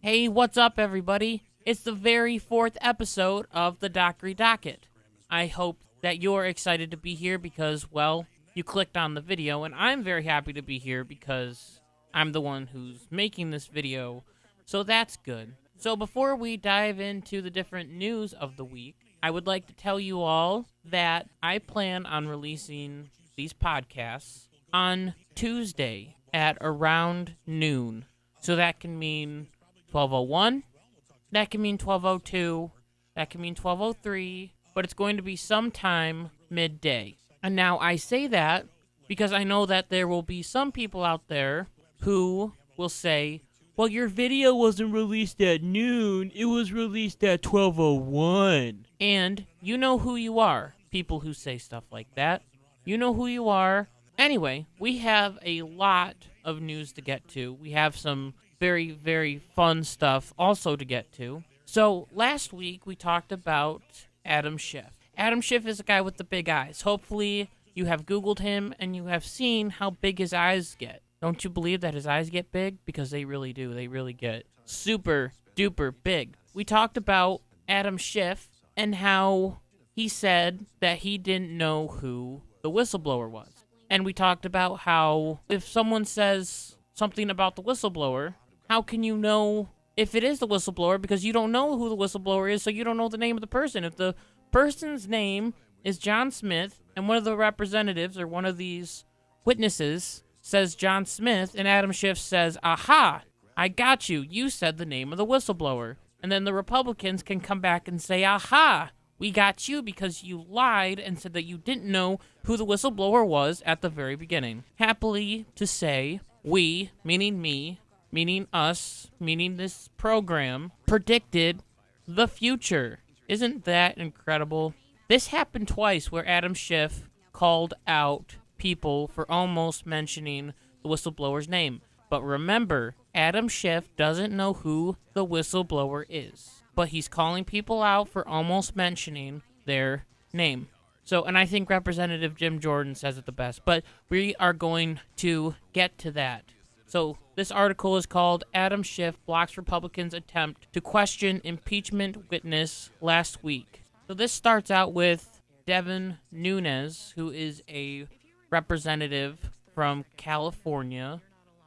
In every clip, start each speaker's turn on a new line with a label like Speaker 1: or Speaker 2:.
Speaker 1: Hey, what's up, everybody? It's the very fourth episode of the Dockery Docket. I hope that you're excited to be here because, well, you clicked on the video, and I'm very happy to be here because I'm the one who's making this video, so that's good. So before we dive into the different news of the week, I would like to tell you all that I plan on releasing these podcasts on Tuesday at around noon. So that can mean 12:01, that can mean 12:02, that can mean 12:03, but it's going to be sometime midday. And now I say that because I know that there will be some people out there who will say, well, your video wasn't released at noon, it was released at 12:01. And you know who you are, people who say stuff like that. You know who you are. Anyway, we have a lot of news to get to. We have some very, very fun stuff also to get to. So last week we talked about Adam Schiff. Adam Schiff is a guy with the big eyes. Hopefully you have Googled him and you have seen how big his eyes get. Don't you believe that his eyes get big? Because they really do. They really get super duper big. We talked about Adam Schiff and how he said that he didn't know who the whistleblower was. And we talked about how if someone says something about the whistleblower, how can you know if it is the whistleblower? Because you don't know who the whistleblower is, so you don't know the name of the person. If the person's name is John Smith and one of the representatives or one of these witnesses says John Smith and Adam Schiff says, aha, I got you. You said the name of the whistleblower. And then the Republicans can come back and say, aha, we got you because you lied and said that you didn't know who the whistleblower was at the very beginning. Happily to say, we, meaning me, meaning us, meaning this program, predicted the future. Isn't that incredible? This happened twice where Adam Schiff called out people for almost mentioning the whistleblower's name. But remember, Adam Schiff doesn't know who the whistleblower is. But he's calling people out for almost mentioning their name. So, and I think Representative Jim Jordan says it the best. But we are going to get to that. So this article is called Adam Schiff Blocks Republicans' Attempt to Question Impeachment Witness Last Week. So this starts out with Devin Nunes, who is a representative from California,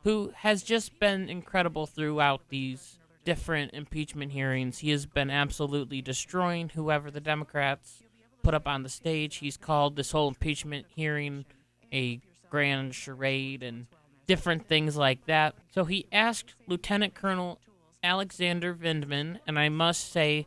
Speaker 1: who has just been incredible throughout these different impeachment hearings. He has been absolutely destroying whoever the Democrats put up on the stage. He's called this whole impeachment hearing a grand charade and different things like that. So he asked Lieutenant Colonel Alexander Vindman, and I must say,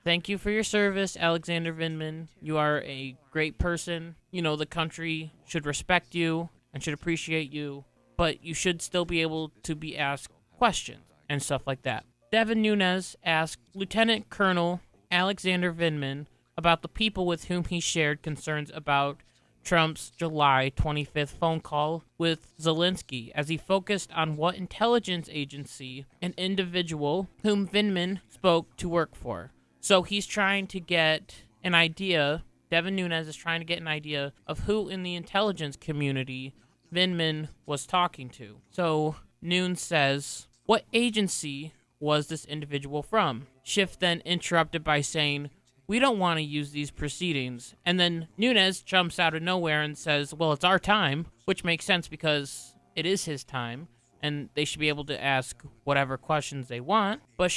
Speaker 1: thank you for your service, Alexander Vindman. You are a great person. You know, the country should respect you and should appreciate you, but you should still be able to be asked questions and stuff like that. Devin Nunes asked Lieutenant Colonel Alexander Vindman about the people with whom he shared concerns about Trump's July 25th phone call with Zelensky as he focused on what intelligence agency an individual whom Vindman spoke to work for. So he's trying to get an idea, Devin Nunes is trying to get an idea of who in the intelligence community Vindman was talking to. So Nunes says, what agency was this individual from? Schiff then interrupted by saying, we don't want to use these proceedings. And then Nunes jumps out of nowhere and says, well, it's our time, which makes sense because it is his time, and they should be able to ask whatever questions they want. But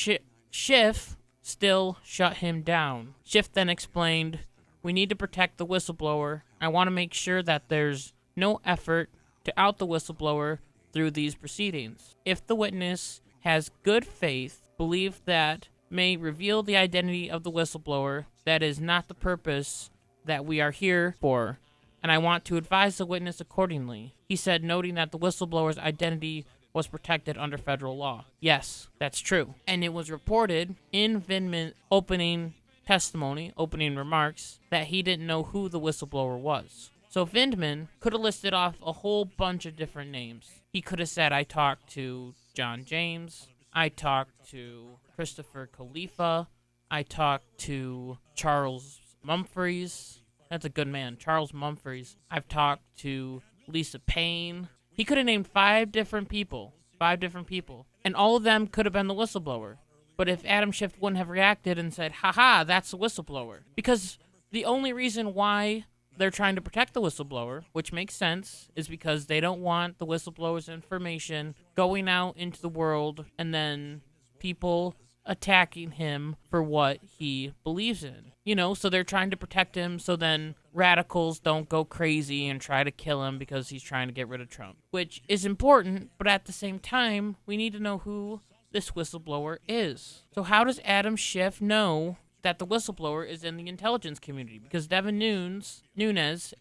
Speaker 1: Schiff still shut him down. Schiff then explained, we need to protect the whistleblower. I want to make sure that there's no effort to out the whistleblower through these proceedings. If the witness has good faith, belief that may reveal the identity of the whistleblower, that is not the purpose that we are here for, and I want to advise the witness accordingly, he said, noting that the whistleblower's identity was protected under federal law. Yes, that's true. And it was reported in Vindman's opening testimony, opening remarks, that he didn't know who the whistleblower was. So Vindman could have listed off a whole bunch of different names. He could have said, I talked to John James, I talked to Christopher Khalifa, I talked to Charles Mumphreys. That's a good man, Charles Mumphreys. I've talked to Lisa Payne. He could have named 5 different people, 5 different people. And all of them could have been the whistleblower. But if Adam Schiff wouldn't have reacted and said, haha, that's the whistleblower. Because the only reason why they're trying to protect the whistleblower, which makes sense, is because they don't want the whistleblower's information going out into the world and then people attacking him for what he believes in. You know, so they're trying to protect him so then radicals don't go crazy and try to kill him because he's trying to get rid of Trump, which is important, but at the same time, we need to know who this whistleblower is. So how does Adam Schiff know that the whistleblower is in the intelligence community? Because Devin Nunes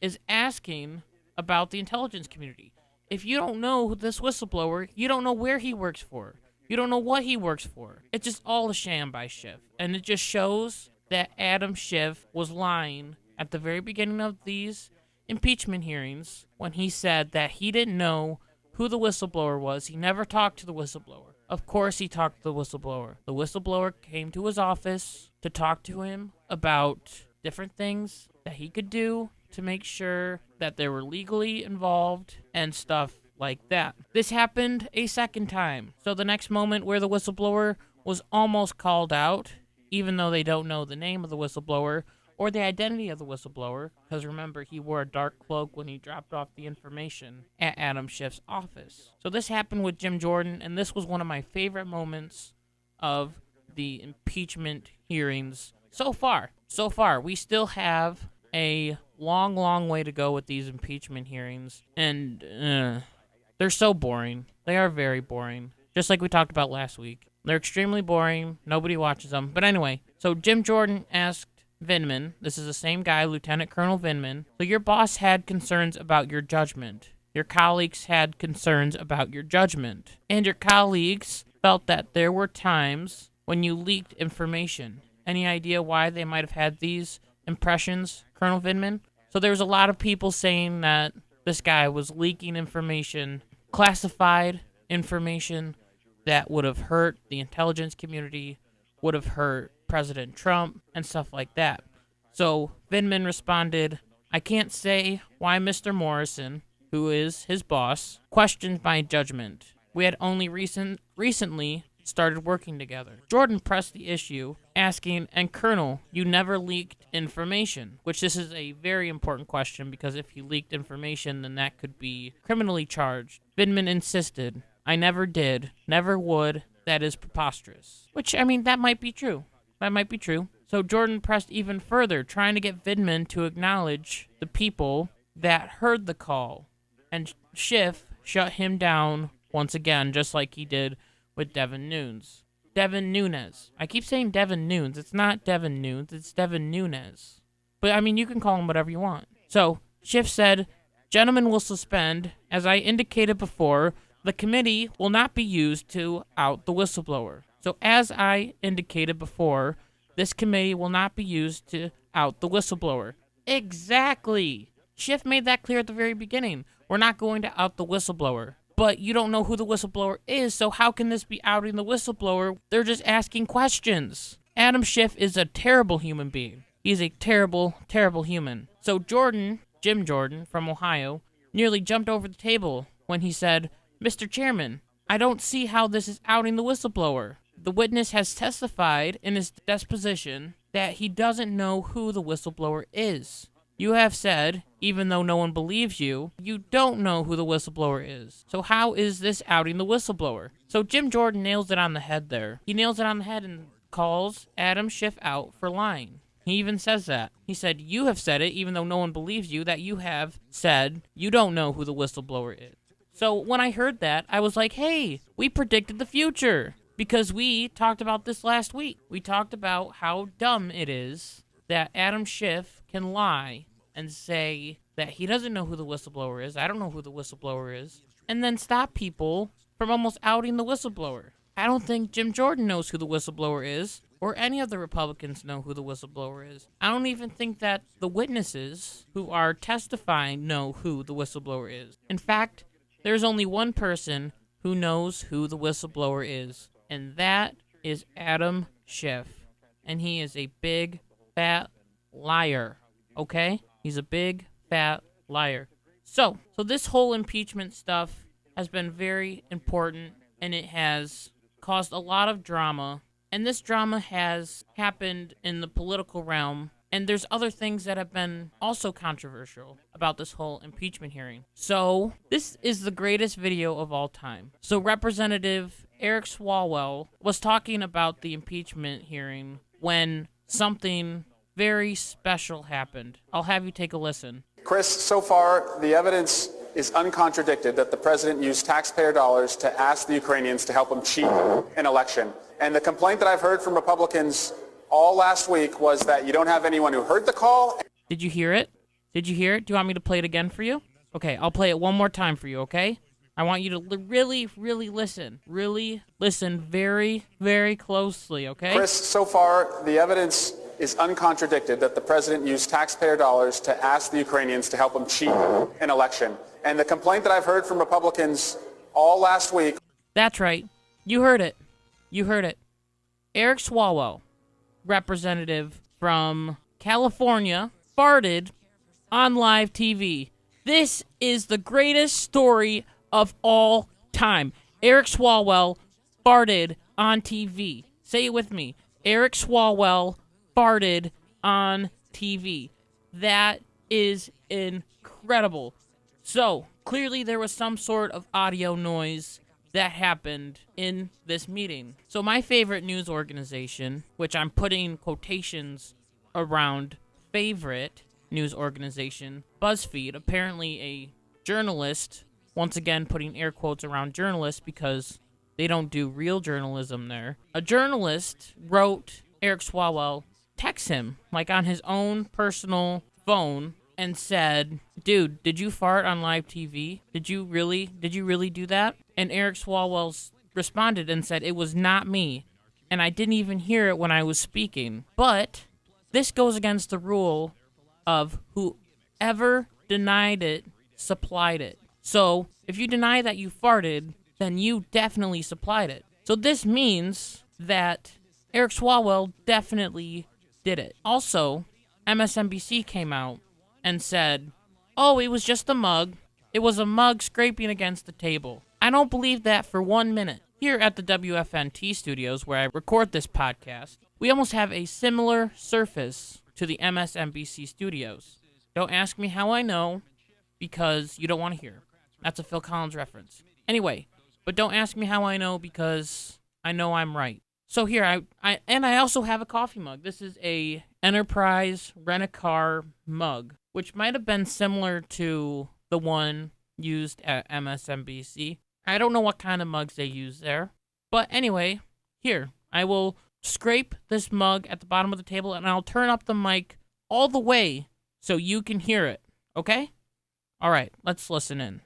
Speaker 1: is asking about the intelligence community. If you don't know this whistleblower, you don't know where he works for. You don't know what he works for. It's just all a sham by Schiff. And it just shows that Adam Schiff was lying at the very beginning of these impeachment hearings when he said that he didn't know who the whistleblower was. He never talked to the whistleblower. Of course he talked to the whistleblower. The whistleblower came to his office to talk to him about different things that he could do to make sure that they were legally involved and stuff like that. This happened a second time. So the next moment where the whistleblower was almost called out, even though they don't know the name of the whistleblower or the identity of the whistleblower, because remember, he wore a dark cloak when he dropped off the information at Adam Schiff's office. So this happened with Jim Jordan, and this was one of my favorite moments of the impeachment hearings so far. So far, we still have a long, long way to go with these impeachment hearings, and they're so boring. They are very boring, just like we talked about last week. They're extremely boring. Nobody watches them. But anyway, so Jim Jordan asked Vindman, this is the same guy, Lieutenant Colonel Vindman, so your boss had concerns about your judgment. Your colleagues had concerns about your judgment. And your colleagues felt that there were times when you leaked information. Any idea why they might have had these impressions, Colonel Vindman? So there was a lot of people saying that this guy was leaking information, classified information that would have hurt the intelligence community, would have hurt President Trump, and stuff like that. So Vindman responded, I can't say why Mr. Morrison, who is his boss, questioned my judgment. We had only recently started working together. Jordan pressed the issue, asking, and Colonel, you never leaked information, which this is a very important question because if you leaked information, then that could be criminally charged. Vindman insisted, I never did, never would, that is preposterous. Which, I mean, that might be true. That might be true. So Jordan pressed even further, trying to get Vindman to acknowledge the people that heard the call. And Schiff shut him down once again, just like he did with Devin Nunes. Devin Nunes. I keep saying Devin Nunes. It's not Devin Nunes. It's Devin Nunes. But, I mean, you can call him whatever you want. So, Schiff said, gentlemen will suspend. As I indicated before, the committee will not be used to out the whistleblower. So, as I indicated before, this committee will not be used to out the whistleblower. Exactly. Schiff made that clear at the very beginning. We're not going to out the whistleblower. But you don't know who the whistleblower is, so how can this be outing the whistleblower? They're just asking questions. Adam Schiff is a terrible human being. He's a terrible, terrible human. So Jim Jordan from Ohio, nearly jumped over the table when he said, Mr. Chairman, I don't see how this is outing the whistleblower. The witness has testified in his deposition that he doesn't know who the whistleblower is. You have said, even though no one believes you, you don't know who the whistleblower is. So how is this outing the whistleblower? So Jim Jordan nails it on the head there. He nails it on the head and calls Adam Schiff out for lying. He even says that. He said, you have said it, even though no one believes you, that you have said you don't know who the whistleblower is. So when I heard that, I was like, hey, we predicted the future. Because we talked about this last week. We talked about how dumb it is that Adam Schiff can lie and say that he doesn't know who the whistleblower is, I don't know who the whistleblower is, and then stop people from almost outing the whistleblower. I don't think Jim Jordan knows who the whistleblower is, or any of the Republicans know who the whistleblower is. I don't even think that the witnesses who are testifying know who the whistleblower is. In fact, there's only one person who knows who the whistleblower is, and that is Adam Schiff. And he is a big, fat liar, okay? He's a big, fat liar. So this whole impeachment stuff has been very important and it has caused a lot of drama. And this drama has happened in the political realm. And there's other things that have been also controversial about this whole impeachment hearing. So, this is the greatest video of all time. So, Representative Eric Swalwell was talking about the impeachment hearing when something very special happened. I'll have you take a listen.
Speaker 2: Chris, so far, the evidence is uncontradicted that the president used taxpayer dollars to ask the Ukrainians to help him cheat an election. And the complaint that I've heard from Republicans all last week was that you don't have anyone who heard the call.
Speaker 1: Did you hear it? Did you hear it? Do you want me to play it again for you? Okay, I'll play it one more time for you, okay? I want you to really, really listen. Really listen very, very closely, okay?
Speaker 2: Chris, so far, the evidence is uncontradicted that the president used taxpayer dollars to ask the Ukrainians to help him cheat an election. And the complaint that I've heard from Republicans all last week.
Speaker 1: That's right. You heard it. You heard it. Eric Swalwell, representative from California, farted on live TV. This is the greatest story of all time. Eric Swalwell farted on TV. Say it with me. Eric Swalwell farted on TV. That is incredible. So, clearly there was some sort of audio noise that happened in this meeting. So my favorite news organization, which I'm putting quotations around favorite news organization, BuzzFeed, apparently a journalist, once again putting air quotes around journalists because they don't do real journalism there. A journalist wrote Eric Swalwell, text him, like on his own personal phone, and said, dude, did you fart on live TV? Did you really do that? And Eric Swalwell responded and said, it was not me, and I didn't even hear it when I was speaking. But this goes against the rule of whoever denied it, supplied it. So if you deny that you farted, then you definitely supplied it. So this means that Eric Swalwell definitely did it. Also, MSNBC came out and said, oh, it was just a mug. It was a mug scraping against the table. I don't believe that for 1 minute. Here at the WFNT studios, where I record this podcast, we almost have a similar surface to the MSNBC studios. Don't ask me how I know, because you don't want to hear. That's a Phil Collins reference. Anyway, but don't ask me how I know, because I know I'm right. So here, I also have a coffee mug. This is a Enterprise Rent-A-Car mug, which might have been similar to the one used at MSNBC. I don't know what kind of mugs they use there. But anyway, here, I will scrape this mug at the bottom of the table, and I'll turn up the mic all the way so you can hear it, okay? All right, let's listen in.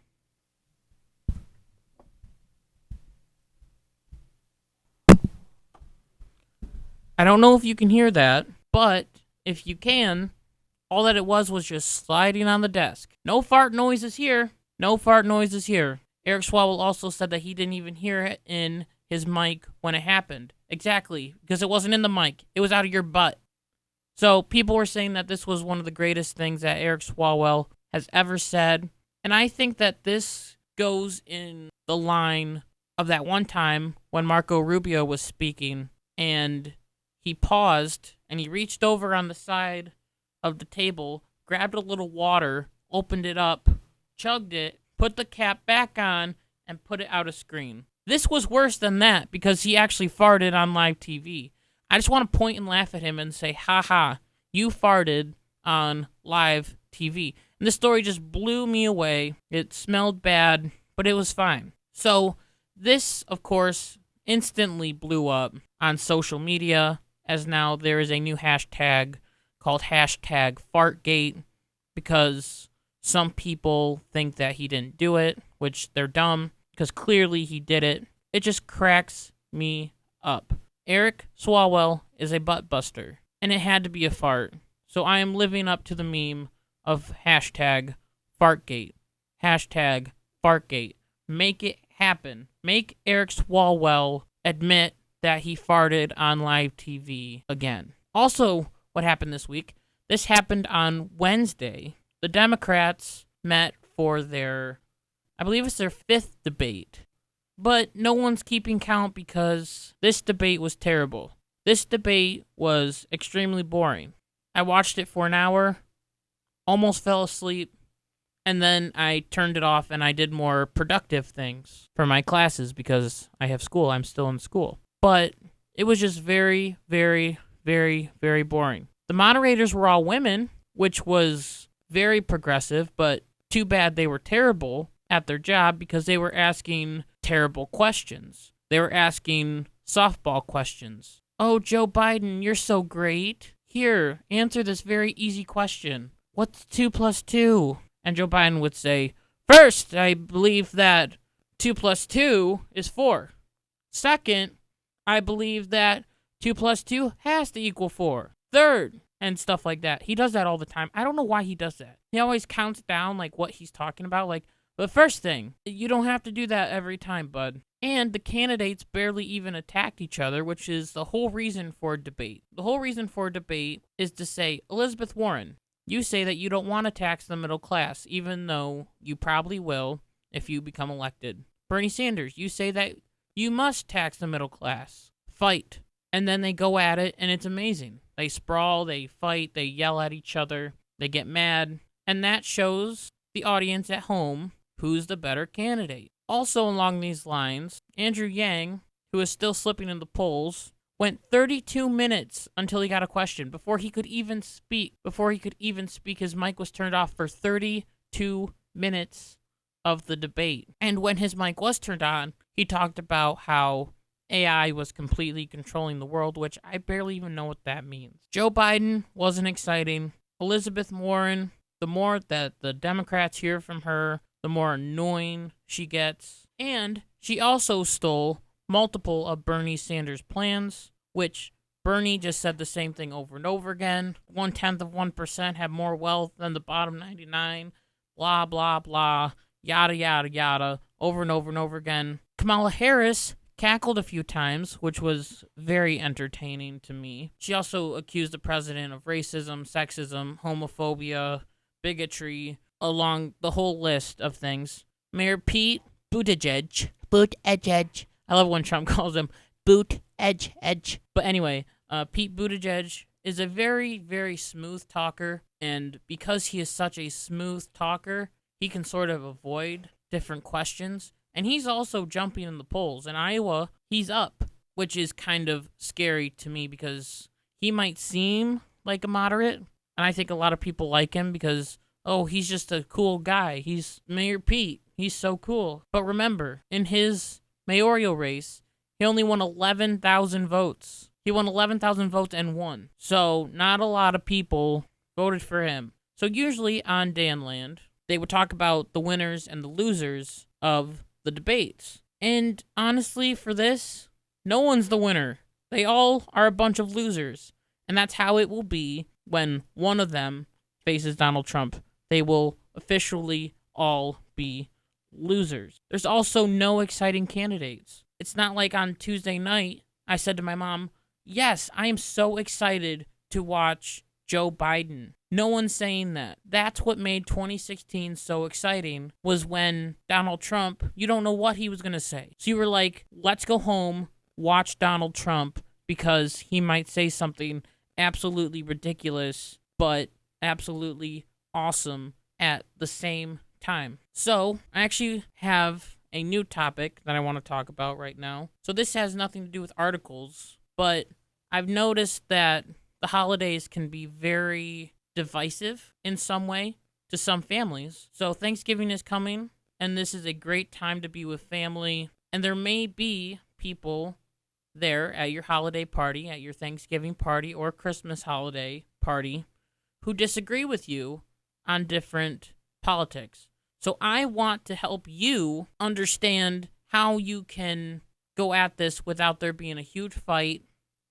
Speaker 1: I don't know if you can hear that, but if you can, all that it was just sliding on the desk. No fart noises here. No fart noises here. Eric Swalwell also said that he didn't even hear it in his mic when it happened. Exactly, because it wasn't in the mic. It was out of your butt. So people were saying that this was one of the greatest things that Eric Swalwell has ever said. And I think that this goes in the line of that one time when Marco Rubio was speaking and he paused and he reached over on the side of the table, grabbed a little water, opened it up, chugged it, put the cap back on, and put it out of screen. This was worse than that because he actually farted on live TV. I just want to point and laugh at him and say, ha, you farted on live TV. And this story just blew me away. It smelled bad, but it was fine. So this, of course, instantly blew up on social media, as now there is a new hashtag called hashtag Fartgate, because some people think that he didn't do it, which they're dumb, because clearly he did it. It just cracks me up. Eric Swalwell is a butt buster, and it had to be a fart. So I am living up to the meme of hashtag Fartgate. Hashtag Fartgate. Make it happen. Make Eric Swalwell admit that he farted on live TV again. Also, what happened this week? This happened on Wednesday. The Democrats met for their, I believe it's their 5th debate. But no one's keeping count because this debate was terrible. This debate was extremely boring. I watched it for an hour, almost fell asleep, and then I turned it off and I did more productive things for my classes because I have school. I'm still in school. But it was just very, very, very, very boring. The moderators were all women, which was very progressive, but too bad they were terrible at their job because they were asking terrible questions. They were asking softball questions. Oh, Joe Biden, you're so great. Here, answer this very easy question. What's 2 plus 2? And Joe Biden would say, first, I believe that 2 plus 2 is 4. Second, I believe that 2 plus 2 has to equal 4. Third, and stuff like that. He does that all the time. I don't know why he does that. He always counts down like what he's talking about. Like, the first thing, you don't have to do that every time, bud. And the candidates barely even attacked each other, which is the whole reason for debate. The whole reason for debate is to say, Elizabeth Warren, you say that you don't want to tax the middle class, even though you probably will if you become elected. Bernie Sanders, you say that you must tax the middle class. Fight. And then they go at it, and it's amazing. They sprawl, they fight, they yell at each other, they get mad, and that shows the audience at home who's the better candidate. Also along these lines, Andrew Yang, who is still slipping in the polls, went 32 minutes until he got a question. Before he could even speak, his mic was turned off for 32 minutes of the debate. And when his mic was turned on, he talked about how AI was completely controlling the world, which I barely even know what that means. Joe Biden wasn't exciting. Elizabeth Warren, the more that the Democrats hear from her, the more annoying she gets. And she also stole multiple of Bernie Sanders' plans, which Bernie just said the same thing over and over again. 0.1% have more wealth than the bottom 99. Blah, blah, blah. Yada, yada, yada. Over and over and over again. Kamala Harris cackled a few times, which was very entertaining to me. She also accused the president of racism, sexism, homophobia, bigotry, along the whole list of things. Mayor Pete Buttigieg. I love when Trump calls him Boot-edge. But anyway, Pete Buttigieg is a very, very smooth talker, and because he is such a smooth talker, he can sort of avoid different questions. And he's also jumping in the polls. In Iowa, he's up, which is kind of scary to me because he might seem like a moderate, and I think a lot of people like him because, oh, he's just a cool guy. He's Mayor Pete. He's so cool. But remember, in his mayoral race, he only won 11,000 votes. He won 11,000 votes and won. So not a lot of people voted for him. So usually on Danland, they would talk about the winners and the losers of the debates. And honestly, for this, no one's the winner. They all are a bunch of losers. And that's how it will be when one of them faces Donald Trump. They will officially all be losers. There's also no exciting candidates. It's not like on Tuesday night, I said to my mom, yes, I am so excited to watch Joe Biden. No one's saying that. That's what made 2016 so exciting, was when Donald Trump, you don't know what he was going to say. So you were like, let's go home, watch Donald Trump, because he might say something absolutely ridiculous, but absolutely awesome at the same time. So I actually have a new topic that I want to talk about right now. So this has nothing to do with articles, but I've noticed that the holidays can be very divisive in some way to some families. So Thanksgiving is coming, and this is a great time to be with family. And there may be people there at your holiday party, at your Thanksgiving party or Christmas holiday party, who disagree with you on different politics. So I want to help you understand how you can go at this without there being a huge fight,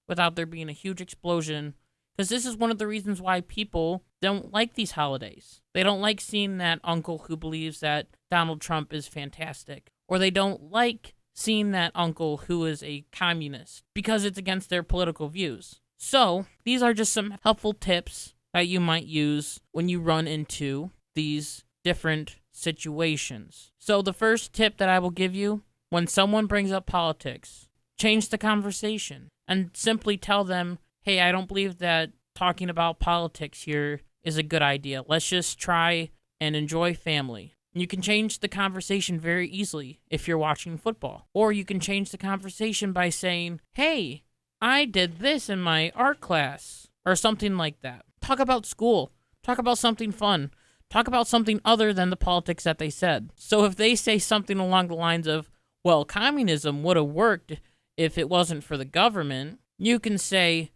Speaker 1: without there being a huge explosion, because this is one of the reasons why people don't like these holidays. They don't like seeing that uncle who believes that Donald Trump is fantastic, or they don't like seeing that uncle who is a communist because it's against their political views. So these are just some helpful tips that you might use when you run into these different situations. So the first tip that I will give you when someone brings up politics, change the conversation and simply tell them, hey, I don't believe that talking about politics here is a good idea. Let's just try and enjoy family. You can change the conversation very easily if you're watching football. Or you can change the conversation by saying, hey, I did this in my art class, or something like that. Talk about school. Talk about something fun. Talk about something other than the politics that they said. So if they say something along the lines of, well, communism would have worked if it wasn't for the government, you can say,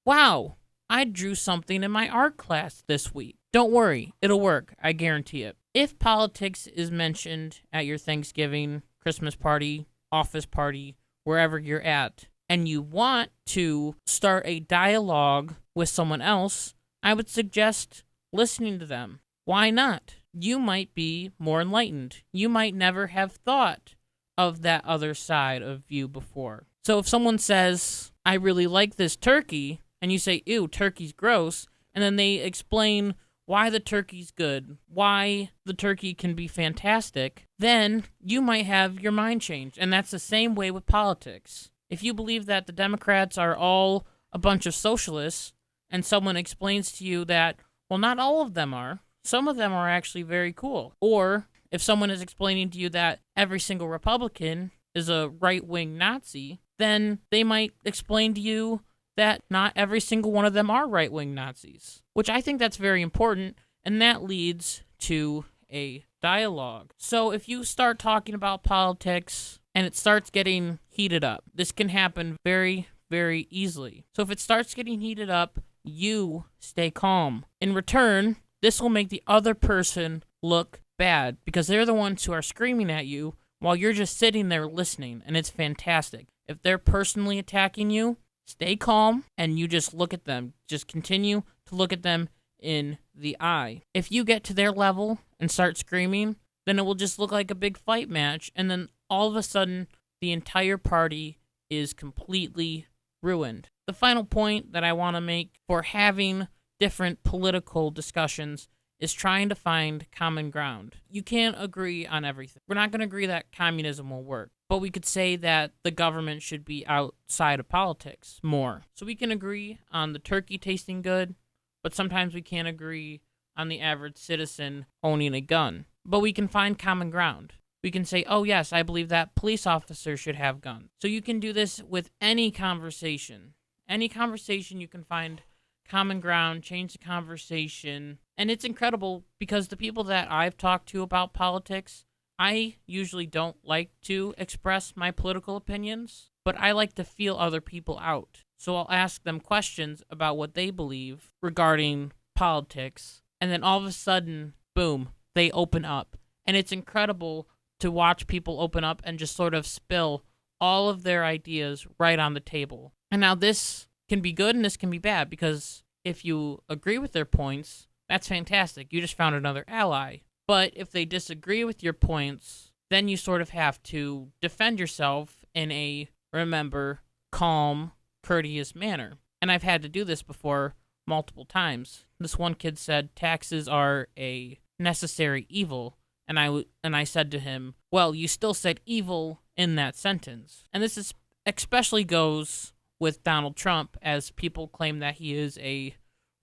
Speaker 1: wow, I drew something in my art class this week. Don't worry, it'll work. I guarantee it. If politics is mentioned at your Thanksgiving, Christmas party, office party, wherever you're at, and you want to start a dialogue with someone else, I would suggest listening to them. Why not? You might be more enlightened. You might never have thought of that other side of view before. So if someone says, I really like this turkey, and you say, ew, turkey's gross, and then they explain why the turkey's good, why the turkey can be fantastic, then you might have your mind changed. And that's the same way with politics. If you believe that the Democrats are all a bunch of socialists, and someone explains to you that, well, not all of them are, some of them are actually very cool. Or if someone is explaining to you that every single Republican is a right-wing Nazi, then they might explain to you that not every single one of them are right-wing Nazis, which I think that's very important, and that leads to a dialogue. So if you start talking about politics and it starts getting heated up, this can happen very, very easily. So if it starts getting heated up, you stay calm. In return, this will make the other person look bad because they're the ones who are screaming at you while you're just sitting there listening, and it's fantastic. If they're personally attacking you, stay calm and you just look at them. Just continue to look at them in the eye. If you get to their level and start screaming, then it will just look like a big fight match, and then all of a sudden, the entire party is completely ruined. The final point that I want to make for having different political discussions is trying to find common ground. You can't agree on everything. We're not going to agree that communism will work, but we could say that the government should be outside of politics more. So we can agree on the turkey tasting good, but sometimes we can't agree on the average citizen owning a gun. But we can find common ground. We can say, oh yes, I believe that police officers should have guns. So you can do this with any conversation. Any conversation you can find common ground, change the conversation. And it's incredible because the people that I've talked to about politics, I usually don't like to express my political opinions, but I like to feel other people out. So I'll ask them questions about what they believe regarding politics, and then all of a sudden, boom, they open up. And it's incredible to watch people open up and just sort of spill all of their ideas right on the table. And now this can be good and this can be bad, because if you agree with their points, that's fantastic. You just found another ally. But if they disagree with your points, then you sort of have to defend yourself in a, remember, calm, courteous manner. And I've had to do this before multiple times. This one kid said taxes are a necessary evil, and I said to him, well, you still said evil in that sentence. And this is especially goes with Donald Trump, as people claim that he is a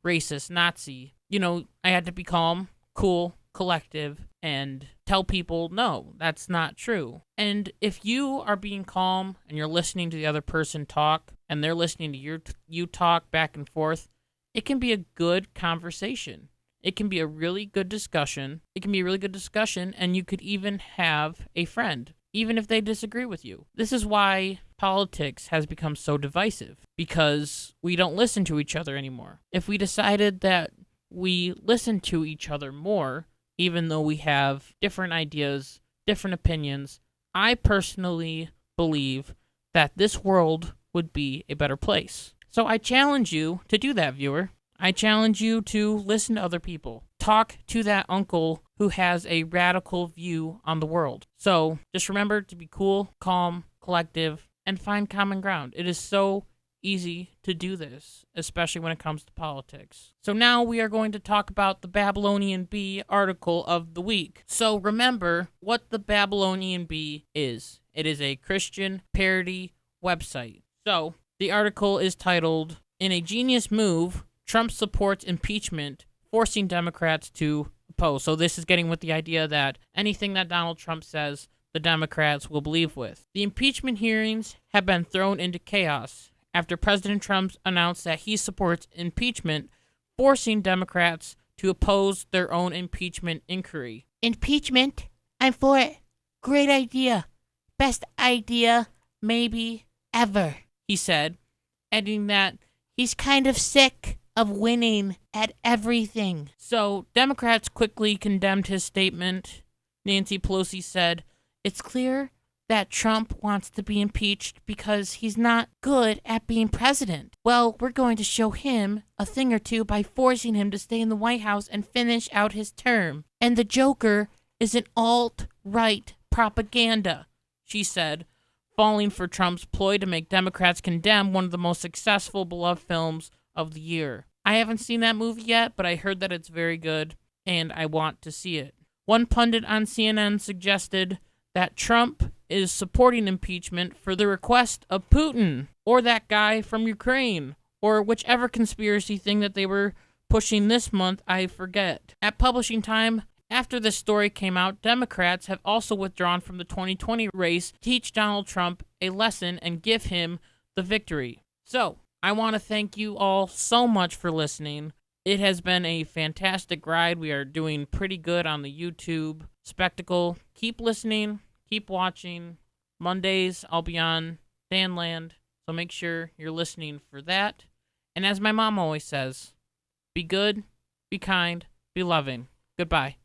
Speaker 1: racist Nazi. You know, I had to be calm, cool, collective, and tell people, no, that's not true. And if you are being calm and you're listening to the other person talk, and they're listening to you talk back and forth, it can be a good conversation. It can be a really good discussion. And you could even have a friend, even if they disagree with you. This is why politics has become so divisive, because we don't listen to each other anymore. If we decided that we listen to each other more, even though we have different ideas, different opinions, I personally believe that this world would be a better place. So I challenge you to do that, viewer. I challenge you to listen to other people. Talk to that uncle who has a radical view on the world. So just remember to be cool, calm, collective, and find common ground. It is so easy to do this, especially when it comes to politics. So now we are going to talk about the Babylonian Bee article of the week. So remember what the Babylonian Bee is. It is a Christian parody website. So, the article is titled, "In a Genius Move, Trump Supports Impeachment, Forcing Democrats to Oppose." So this is getting with the idea that anything that Donald Trump says, the Democrats will believe with. The impeachment hearings have been thrown into chaos after President Trump announced that he supports impeachment, forcing Democrats to oppose their own impeachment inquiry. "Impeachment? I'm for it. Great idea. Best idea, maybe, ever," he said, adding that he's kind of sick of winning at everything. So, Democrats quickly condemned his statement. Nancy Pelosi said, "It's clear that Trump wants to be impeached because he's not good at being president. Well, we're going to show him a thing or two by forcing him to stay in the White House and finish out his term. And the Joker is an alt-right propaganda," she said, falling for Trump's ploy to make Democrats condemn one of the most successful, beloved films of the year. I haven't seen that movie yet, but I heard that it's very good, and I want to see it. One pundit on CNN suggested that Trump is supporting impeachment for the request of Putin, or that guy from Ukraine, or whichever conspiracy thing that they were pushing this month, I forget. At publishing time, after this story came out, Democrats have also withdrawn from the 2020 race to teach Donald Trump a lesson and give him the victory. So, I want to thank you all so much for listening. It has been a fantastic ride. We are doing pretty good on the YouTube spectacle. Keep listening, keep watching. Mondays, I'll be on Danland, so make sure you're listening for that. And as my mom always says, be good, be kind, be loving. Goodbye.